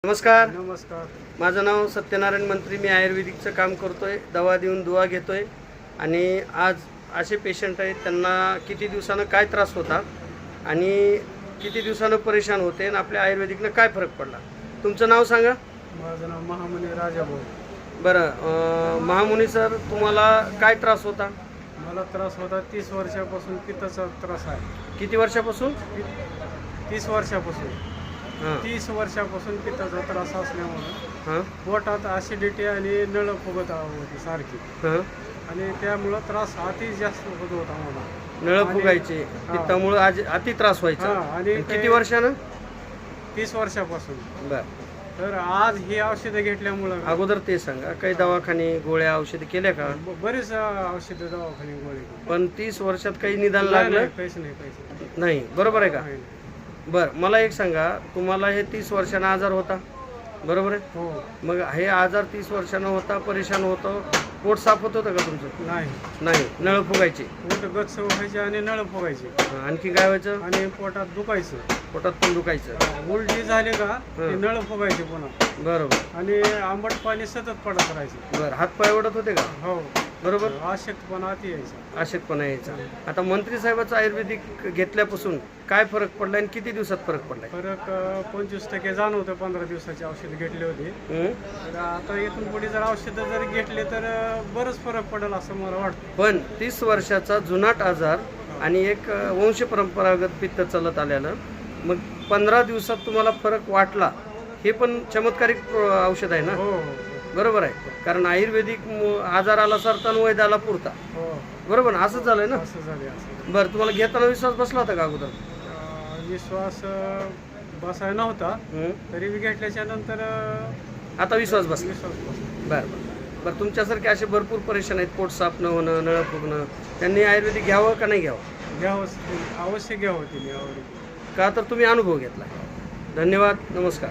नमस्कार. नमस्कार. माझं नाव सत्यनारायण मंत्री. मी आयुर्वेदिकचं काम करतोय, दवा देऊन दुवा घेतोय. आणि आज असे पेशंट आहेत, त्यांना किती दिवसानं काय त्रास होता आणि किती दिवसानं परेशान होते आणि आपल्या आयुर्वेदिकनं काय फरक पडला. तुमचं नाव सांगा. माझं नाव महामुनी राजाभाऊ. बरं, महामुनी सर, तुम्हाला काय त्रास होता? मला त्रास होता 30 वर्षापासून पित्ताचा त्रास आहे. किती वर्षापासून? 30 वर्षापासून. हां 30 वर्षापासून पित्ताचा त्रास असल्यामुळे हां पोटात ॲसिडिटी आणि नळ फुगत होती सारखी, हां आणि त्यामुळं त्रास अति जास्त होत होता मला. नळं फुगायचे, पित्तामुळं आज अति त्रास व्हायचा. आणि किती वर्षानं? 30 वर्षापासून. बरं, तर आज ही औषधं घेतल्यामुळं अगोदर ते सांगा, काही दवाखाने गोळ्या औषधं केल्या का? बरेच औषधं दवाखाने गोळी. पण 30 वर्षात काही निदान नाही, लागलं पैसे नाही. नाही? बरोबर आहे का? नाही. बरं, मला एक सांगा, तुम्हाला हे 30 वर्षानं आजार होता, बरोबर आहे? हो. मग हे आजार 30 वर्षानं होता, परेशान होतं, पोट साफ होत होतं का तुमचं? नाही. नाही, नळ फुगायचे. पोट गच्च व्हायचे आणि नळ फुगायचे. आणखी काय व्हायचं? आणि पोटात दुखायचं. पोटात पण दुखायचं. उलटी झाली का ते नळ फुगायचे पुन्हा. बरोबर. आणि आंबट पाणी सतत पडत राहायचे. बरं, हात पाय ओढत होते का? हो. बरोबर. अशक्तपणा अति यायचा. अशक्तपणा यायचा. आता मंत्री साहेबाचं आयुर्वेदिक घेतल्यापासून काय फरक पडला आणि किती दिवसात फरक पडलाय? फरक 25% जाणवतं. 15 दिवसाची औषध घेतली होती. तर आता इथून पुढे जर औषधं जर घेतले तर बरंच फरक पडेल असं मला वाटतं. पण 30 वर्षाचा जुनाट आजार आणि एक वंश परंपरागत पित्त चालत आल्यानं मग 15 दिवसात तुम्हाला फरक वाटला, हे पण चमत्कारिक औषध आहे ना? हो. बरोबर आहे. कारण आयुर्वेदिक आजाराला सरता वैद्याला पुरता. हो. बरोबर ना? असं झालंय ना? असं झाले. असं बरं, तुम्हाला घेताना विश्वास बसला होता का अगोदर? विश्वास बसायला नव्हता, तरी मी घेतल्याच्या नंतर आता विश्वास बसला. विश्वास बसला. बरं बरं, तुमच्यासारखे असे भरपूर परेशान आहेत, पोट साफ न होणं, नळ फुगणं, त्यांनी आयुर्वेदिक घ्यावं का नाही घ्यावं? घ्यावं, अवश्य घ्यावं. तिने आवडली का तर तुम्ही अनुभव घेतला. धन्यवाद. नमस्कार.